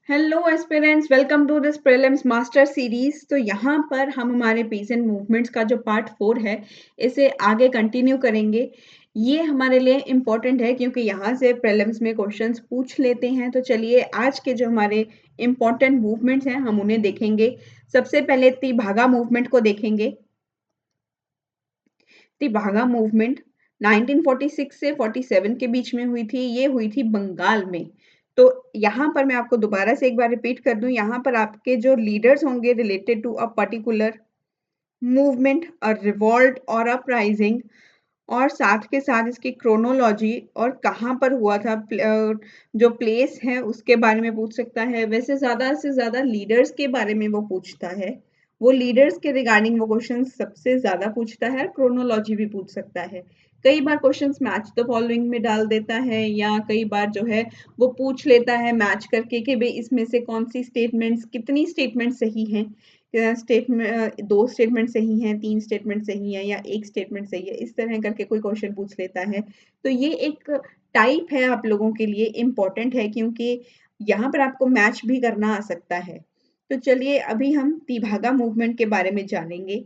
Hello aspirants, welcome to this prelims master series. तो यहाँ पर हम हमारे पीसेंट मूवमेंट्स का जो पार्ट 4 है इसे आगे कंटिन्यू करेंगे। ये हमारे लिए इम्पॉर्टेंट है क्योंकि यहाँ से प्रीलिम्स में क्वेश्चंस पूछ लेते हैं। तो चलिए आज के जो हमारे इम्पॉर्टेंट मूवमेंट्स हैं हम उन्हें देखेंगे। सबसे पहले तिभागा मूवमेंट को देखेंगे। तिभागा मूवमेंट 1946 से 47 के बीच में हुई थी। ये हुई थी बंगाल में। तो यहाँ पर मैं आपको दोबारा से एक बार रिपीट कर दूं, यहाँ पर आपके जो लीडर्स होंगे related to a particular movement, a revolt और अपराइजिंग, और साथ के साथ इसकी क्रोनोलॉजी और कहाँ पर हुआ था, जो प्लेस है उसके बारे में पूछ सकता है। वैसे ज़्यादा से ज़्यादा लीडर्स के बारे में वो पूछता है। वो लीडर्स के रिगार्डिंग वो क्वेश्चन सबसे ज़्यादा पूछता है। क्रोनोलॉजी भी पूछ सकता है। कई बार क्वेश्चंस मैच द फॉलोइंग में डाल देता है, या कई बार जो है वो पूछ लेता है मैच करके कि भाई इसमें से कौन सी स्टेटमेंट्स, कितनी स्टेटमेंट सही हैं। स्टेटमेंट, 2 स्टेटमेंट सही हैं, 3 स्टेटमेंट सही हैं या 1 स्टेटमेंट सही है, इस तरह करके कोई क्वेश्चन पूछ लेता है। तो ये एक टाइप है, आप लोगों के लिए इम्पोर्टेंट है क्योंकि यहाँ पर आपको मैच भी करना आ सकता है। तो चलिए अभी हम तिभागा मूवमेंट के बारे में जानेंगे।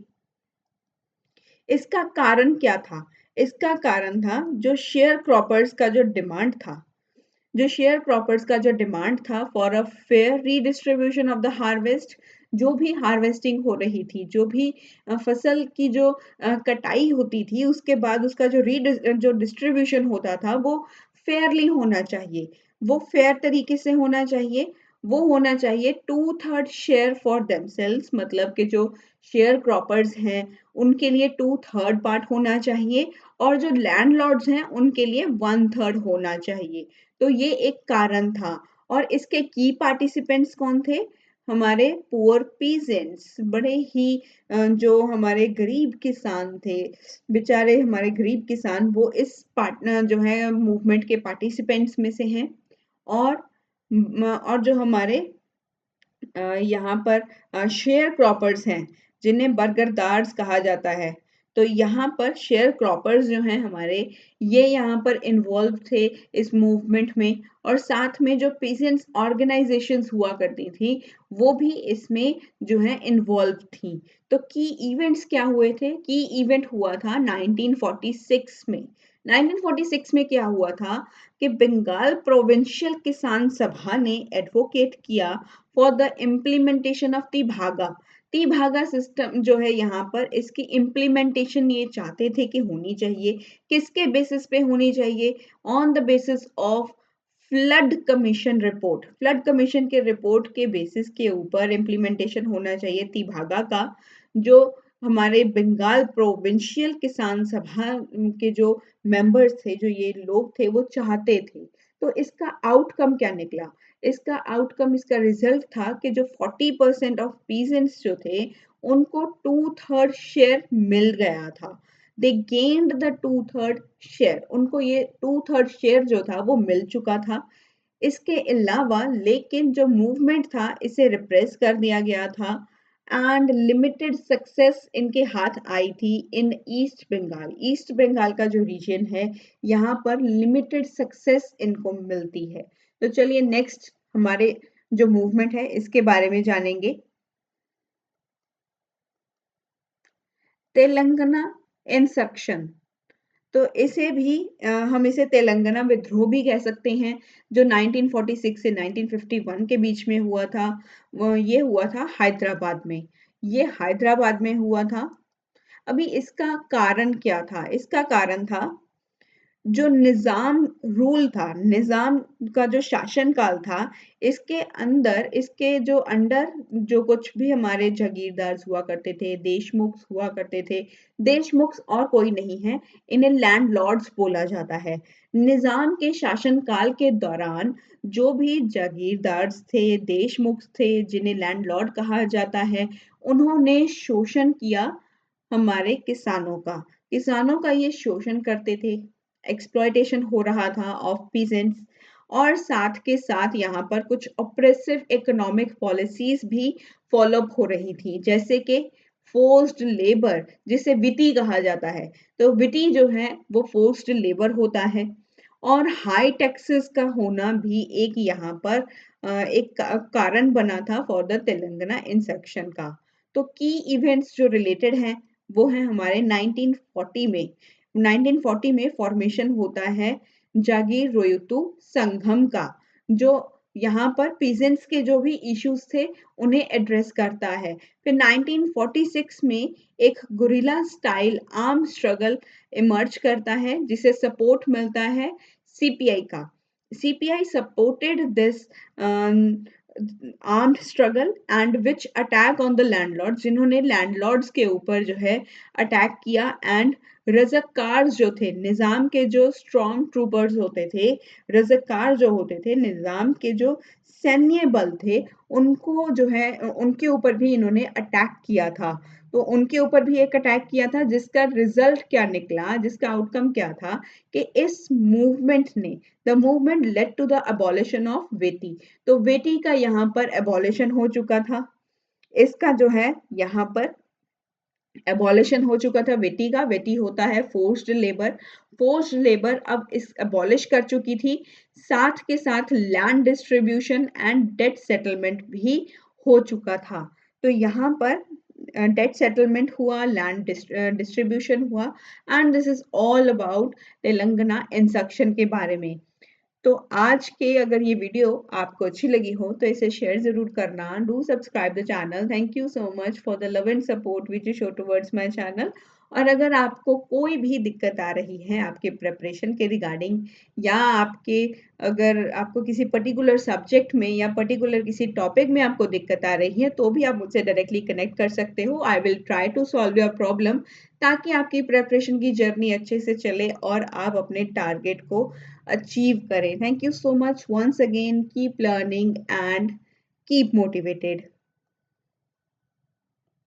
इसका कारण क्या था? इसका कारण था जो शेयर क्रॉपर्स का जो डिमांड था। जो शेयर क्रॉपर्स का जो डिमांड था for a fair redistribution of the harvest. जो भी हार्वेस्टिंग हो रही थी, जो भी फसल की जो कटाई होती थी, उसके बाद उसका जो डिस्ट्रीब्यूशन होता था वो फेयरली होना चाहिए। वो फेयर तरीके से होना चाहिए। वो होना चाहिए 2/3 शेयर फॉर देमसेल्व्स, मतलब कि जो शेयर क्रॉपर्स हैं उनके लिए 2/3 पार्ट होना चाहिए, और जो लैंडलॉर्ड्स हैं उनके लिए 1/3 होना चाहिए। तो ये एक कारण था। और इसके की पार्टिसिपेंट्स कौन थे? हमारे पुअर पीजेंट्स, बड़े ही जो हमारे गरीब किसान थे, बेचारे हमारे गरीब किसान, वो इस पार्टनर जो है मूवमेंट के पार्टिसिपेंट्स में से हैं। और और जो हमारे यहाँ पर शेयर क्रॉपर्स हैं, जिन्हें बरगरदार्स कहा जाता है। तो यहाँ पर शेयर क्रॉपर्स जो हैं हमारे, ये यहाँ पर इन्वॉल्व थे इस मूवमेंट में। और साथ में जो पीसेंट्स ऑर्गेनाइजेशंस हुआ करती थी वो भी इसमें जो है इन्वॉल्व थी। तो की इवेंट्स क्या हुए थे? की इवेंट हुआ था 1946 में। 1946 में क्या हुआ था कि बंगाल प्रोविंशियल किसान सभा ने एडवोकेट किया for the implementation of Tebhaga. Tebhaga system जो है यहाँ पर, इसकी इम्प्लीमेंटेशन ये चाहते थे कि होनी चाहिए। किसके बेसिस पे होनी चाहिए? On the basis of flood commission report. Flood commission के रिपोर्ट के बेसिस के ऊपर इम्प्लीमेंटेशन होना चाहिए तिभागा का। जो हमारे बंगाल प्रोविंशियल किसान सभा के जो मेंबर्स थे, जो ये लोग थे, वो चाहते थे। तो इसका आउटकम क्या निकला? इसका आउटकम, इसका रिजल्ट था कि जो 40% ऑफ पीजेंट्स जो थे उनको 2/3 शेयर मिल गया था। दे गेन्ड द 2/3 शेयर। उनको ये 2/3 शेयर जो था वो मिल चुका था। इसके अलावा लेकिन जो मूवमेंट था इसे रिप्रेस कर दिया गया था। एंड लिमिटेड सक्सेस इनके हाथ आई थी इन ईस्ट बंगाल। ईस्ट बंगाल का जो रीजन है, यहाँ पर लिमिटेड सक्सेस इनको मिलती है। तो चलिए नेक्स्ट हमारे जो मूवमेंट है इसके बारे में जानेंगे। तेलंगाना इंसर्क्शन। तो इसे भी हम इसे तेलंगाना विद्रोह भी कह सकते हैं, जो 1946 से 1951 के बीच में हुआ था। ये हुआ था हैदराबाद में। ये हैदराबाद में हुआ था। अभी इसका कारण क्या था? इसका कारण था जो निज़ाम रूल था, निज़ाम का जो शासन काल था, इसके अंदर, इसके जो अंडर जो कुछ भी हमारे जागीरदार हुआ करते थे, देशमुख हुआ करते थे। देशमुख और कोई नहीं है, इन्हें लैंडलॉर्ड्स बोला जाता है। निज़ाम के शासन काल के दौरान जो भी जागीरदार थे, देशमुख थे, जिन्हें लैंडलॉर्ड कहा जाता है, उन्होंने शोषण किया हमारे किसानों का। किसानों का ये शोषण करते थे। एक्सप्लॉयटेशन हो रहा था ऑफ पीजेंट्स। और साथ के साथ यहाँ पर कुछ ऑप्रेसिव इकोनॉमिक पॉलिसीज भी फॉलो अप हो रही थी, जैसे कि फोर्स्ड लेबर, जिसे विटी कहा जाता है। तो विटी जो है वो फोर्स्ड लेबर होता है। और हाई टैक्सेस का होना भी एक यहाँ पर एक कारण बना था फॉर द तेलंगाना इंसेक्शन का। तो की इवेंट्स जो रिलेटेड हैं वो है हमारे 1940 में। 1940 में फॉर्मेशन होता है जागीर रोयुतु संघम का, जो यहाँ पर पीजेंट्स के जो भी इश्यूज थे उन्हें एड्रेस करता है। फिर 1946 में एक guerrilla style arm struggle emerge करता है जिसे सपोर्ट मिलता है सीपीआई का। CPI supported this armed struggle and which attack on the landlord, जिन्होंने लैंडलॉर्ड्स के ऊपर जो है अटैक किया। एंड रज़ाकार जो थे, निज़ाम के जो स्ट्रॉन्ग ट्रूपर्स होते थे, रज़ाकार जो होते थे, निज़ाम के जो सैन्य बल थे, उनको जो है उनके ऊपर भी इन्होंने अटैक किया था। तो उनके ऊपर भी एक अटैक किया था जिसका रिजल्ट क्या निकला, जिसका आउटकम क्या था कि इस मूवमेंट ने, the movement led to the abolition of vetti. तो वेटी का यहाँ पर एबॉलिशन हो चुका था। इसका जो है यहाँ पर एबॉलिशन हो चुका था वेटी का। वेटी होता है फोर्स्ड लेबर। फोर्स्ड लेबर अब इस एबॉलिश कर चुकी थी। साथ के साथ land distribution and debt settlement भी हो चुका था। तो यहाँ पर डेट सेटलमेंट हुआ, लैंड डिस्ट्रीब्यूशन हुआ, and this is all about Telangana insurrection के बारे में। तो आज के अगर ये वीडियो आपको अच्छी लगी हो तो इसे शेयर ज़रूर करना। Do subscribe the channel. Thank you so much for the love and support which you show towards my channel. और अगर आपको कोई भी दिक्कत आ रही है आपके प्रिपरेशन के रिगार्डिंग, या आपके अगर आपको किसी पर्टिकुलर सब्जेक्ट में या पर्टिकुलर किसी टॉपिक में आपको दिक्कत आ रही है तो भी आप मुझसे डायरेक्टली कनेक्ट कर सकते हो। I will try to solve your problem, ताकि आपकी प्रिपरेशन की जर्नी अच्छे से चले और आप अपने टारगेट को achieve करें। Thank you so much once again. Keep learning and keep motivated.